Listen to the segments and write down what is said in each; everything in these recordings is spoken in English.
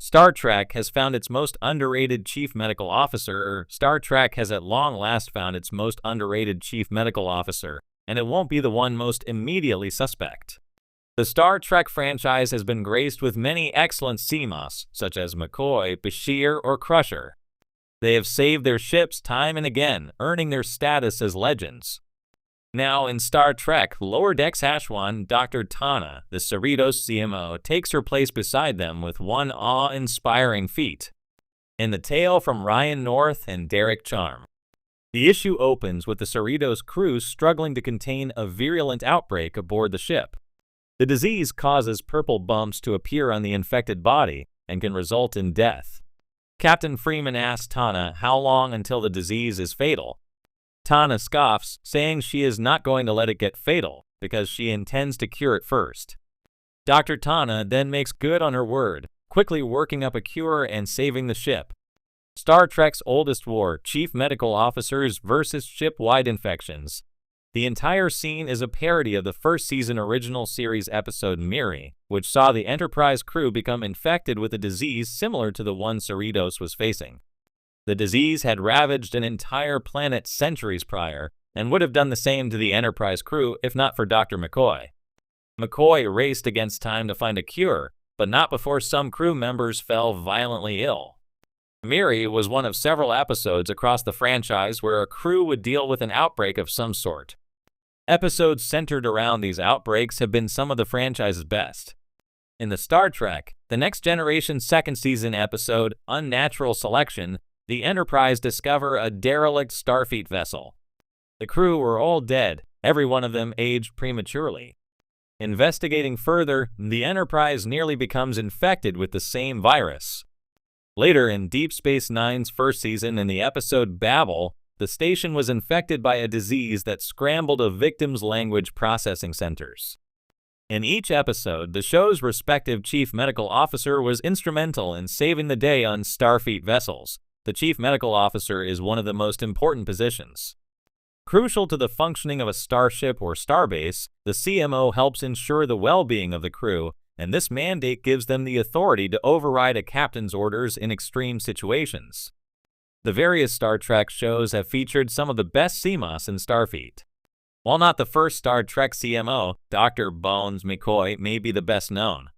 Star Trek has found its most underrated chief medical officer, or Star Trek has at long last found its most underrated chief medical officer, and it won't be the one most immediately suspect. The Star Trek franchise has been graced with many excellent CMOs, such as McCoy, Bashir, or Crusher. They have saved their ships time and again, earning their status as legends. Now, in Star Trek Lower Decks H1, Dr. Tana, the Cerritos CMO, takes her place beside them with one awe-inspiring feat. In the tale from Ryan North and Derek Charm, the issue opens with the Cerritos crew struggling to contain a virulent outbreak aboard the ship. The disease causes purple bumps to appear on the infected body and can result in death. Captain Freeman asks Tana how long until the disease is fatal. Tana scoffs, saying she is not going to let it get fatal because she intends to cure it first. Dr. Tana then makes good on her word, quickly working up a cure and saving the ship. Star Trek's oldest war, chief medical officers versus ship-wide infections. The entire scene is a parody of the first season original series episode Miri, which saw the Enterprise crew become infected with a disease similar to the one Cerritos was facing. The disease had ravaged an entire planet centuries prior, and would have done the same to the Enterprise crew if not for Dr. McCoy. McCoy raced against time to find a cure, but not before some crew members fell violently ill. Miri was one of several episodes across the franchise where a crew would deal with an outbreak of some sort. Episodes centered around these outbreaks have been some of the franchise's best. In the Star Trek The Next Generation second season episode Unnatural Selection, the Enterprise discover a derelict Starfleet vessel. The crew were all dead, every one of them aged prematurely. Investigating further, the Enterprise nearly becomes infected with the same virus. Later in Deep Space Nine's first season in the episode Babel, the station was infected by a disease that scrambled a victim's language processing centers. In each episode, the show's respective chief medical officer was instrumental in saving the day on Starfleet vessels. The chief medical officer is one of the most important positions. Crucial to the functioning of a starship or starbase, the CMO helps ensure the well-being of the crew, and this mandate gives them the authority to override a captain's orders in extreme situations. The various Star Trek shows have featured some of the best CMOs in Starfleet. While not the first Star Trek CMO, Dr. Bones McCoy may be the best known.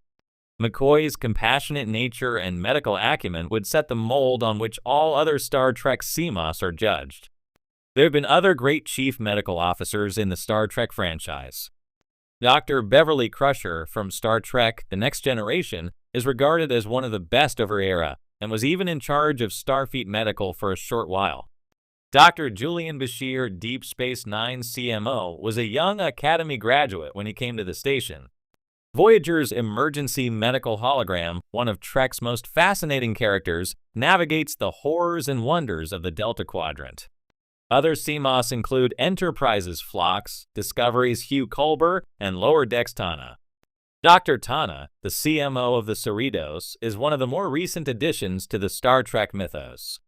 McCoy's compassionate nature and medical acumen would set the mold on which all other Star Trek CMOs are judged. There have been other great chief medical officers in the Star Trek franchise. Dr. Beverly Crusher from Star Trek The Next Generation is regarded as one of the best of her era, and was even in charge of Starfleet Medical for a short while. Dr. Julian Bashir, Deep Space Nine CMO, was a young Academy graduate when he came to the station. Voyager's emergency medical hologram, one of Trek's most fascinating characters, navigates the horrors and wonders of the Delta Quadrant. Other CMOs include Enterprise's Phlox, Discovery's Hugh Culber, and Lower Decks Tana. Dr. Tana, the CMO of the Cerritos, is one of the more recent additions to the Star Trek mythos.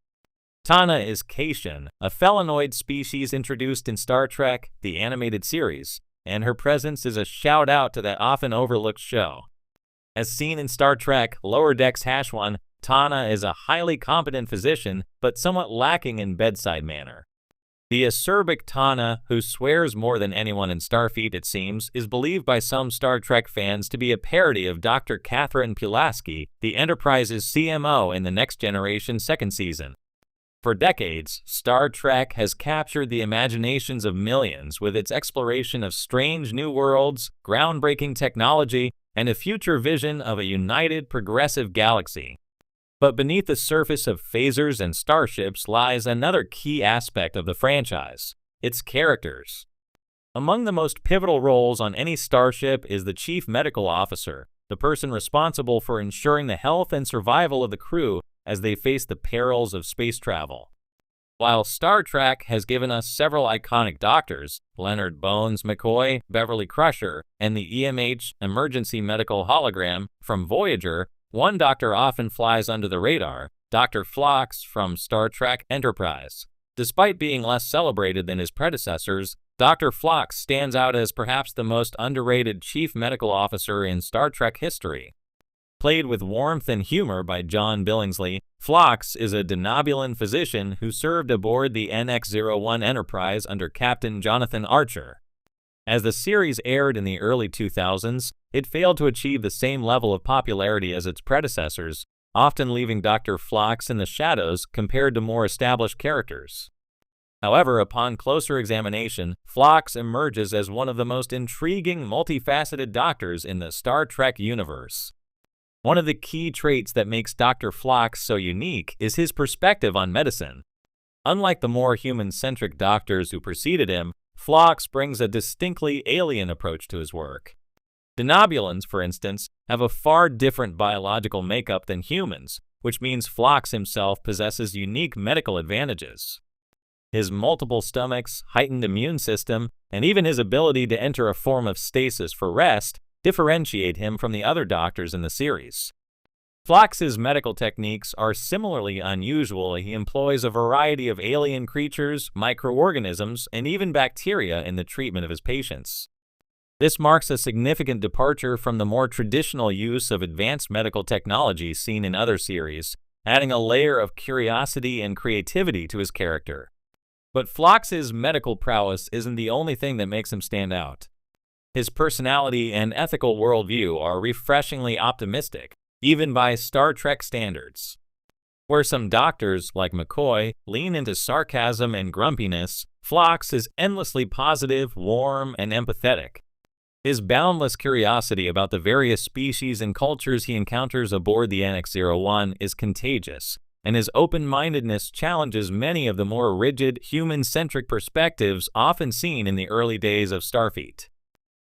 Tana is Cation, a felinoid species introduced in Star Trek, the animated series, and her presence is a shout-out to that often overlooked show. As seen in Star Trek Lower Decks H1, Tana is a highly competent physician, but somewhat lacking in bedside manner. The acerbic Tana, who swears more than anyone in Starfleet it seems, is believed by some Star Trek fans to be a parody of Dr. Catherine Pulaski, the Enterprise's CMO in the Next Generation second season. For decades, Star Trek has captured the imaginations of millions with its exploration of strange new worlds, groundbreaking technology, and a future vision of a united, progressive galaxy. But beneath the surface of phasers and starships lies another key aspect of the franchise: its characters. Among the most pivotal roles on any starship is the chief medical officer, the person responsible for ensuring the health and survival of the crew as they face the perils of space travel. While Star Trek has given us several iconic doctors, Leonard Bones McCoy, Beverly Crusher, and the EMH emergency medical hologram from Voyager, one doctor often flies under the radar, Dr. Phlox from Star Trek Enterprise. Despite being less celebrated than his predecessors, Dr. Phlox stands out as perhaps the most underrated chief medical officer in Star Trek history. Played with warmth and humor by John Billingsley, Phlox is a Denobulan physician who served aboard the NX-01 Enterprise under Captain Jonathan Archer. As the series aired in the early 2000s, it failed to achieve the same level of popularity as its predecessors, often leaving Dr. Phlox in the shadows compared to more established characters. However, upon closer examination, Phlox emerges as one of the most intriguing, multifaceted doctors in the Star Trek universe. One of the key traits that makes Dr. Phlox so unique is his perspective on medicine. Unlike the more human-centric doctors who preceded him, Phlox brings a distinctly alien approach to his work. Denobulans, for instance, have a far different biological makeup than humans, which means Phlox himself possesses unique medical advantages. His multiple stomachs, heightened immune system, and even his ability to enter a form of stasis for rest differentiate him from the other doctors in the series. Phlox's medical techniques are similarly unusual. He employs a variety of alien creatures, microorganisms, and even bacteria in the treatment of his patients. This marks a significant departure from the more traditional use of advanced medical technology seen in other series, adding a layer of curiosity and creativity to his character. But Phlox's medical prowess isn't the only thing that makes him stand out. His personality and ethical worldview are refreshingly optimistic, even by Star Trek standards. Where some doctors, like McCoy, lean into sarcasm and grumpiness, Phlox is endlessly positive, warm, and empathetic. His boundless curiosity about the various species and cultures he encounters aboard the NX-01 is contagious, and his open-mindedness challenges many of the more rigid, human-centric perspectives often seen in the early days of Starfleet.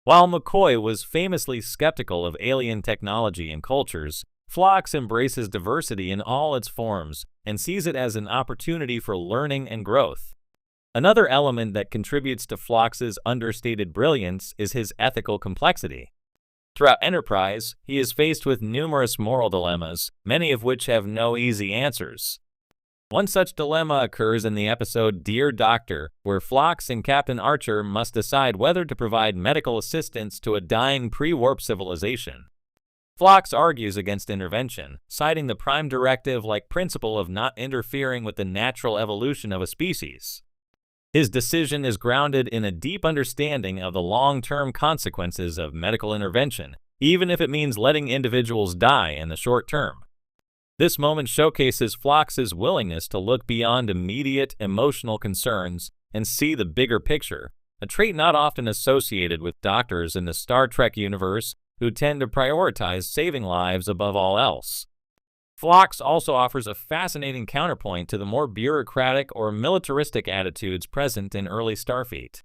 While McCoy was famously skeptical of alien technology and cultures, Phlox embraces diversity in all its forms and sees it as an opportunity for learning and growth. Another element that contributes to Phlox's understated brilliance is his ethical complexity. Throughout Enterprise, he is faced with numerous moral dilemmas, many of which have no easy answers. One such dilemma occurs in the episode Dear Doctor, where Phlox and Captain Archer must decide whether to provide medical assistance to a dying pre-warp civilization. Phlox argues against intervention, citing the Prime Directive-like principle of not interfering with the natural evolution of a species. His decision is grounded in a deep understanding of the long-term consequences of medical intervention, even if it means letting individuals die in the short term. This moment showcases Phlox's willingness to look beyond immediate emotional concerns and see the bigger picture, a trait not often associated with doctors in the Star Trek universe who tend to prioritize saving lives above all else. Phlox also offers a fascinating counterpoint to the more bureaucratic or militaristic attitudes present in early Starfleet.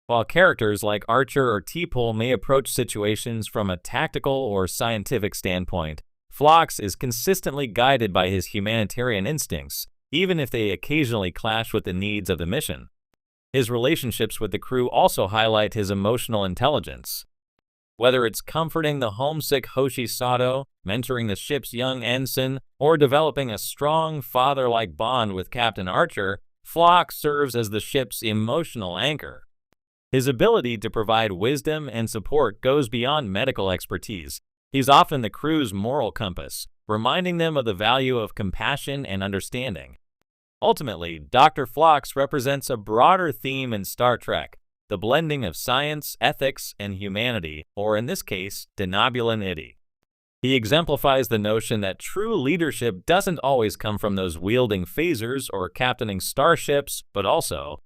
While characters like Archer or T'Pol may approach situations from a tactical or scientific standpoint, Phlox is consistently guided by his humanitarian instincts, even if they occasionally clash with the needs of the mission. His relationships with the crew also highlight his emotional intelligence. Whether it's comforting the homesick Hoshi Sato, mentoring the ship's young ensign, or developing a strong father-like bond with Captain Archer, Phlox serves as the ship's emotional anchor. His ability to provide wisdom and support goes beyond medical expertise. He's often the crew's moral compass, reminding them of the value of compassion and understanding. Ultimately, Dr. Phlox represents a broader theme in Star Trek, the blending of science, ethics, and humanity, or in this case, denobulanity. He exemplifies the notion that true leadership doesn't always come from those wielding phasers or captaining starships, but also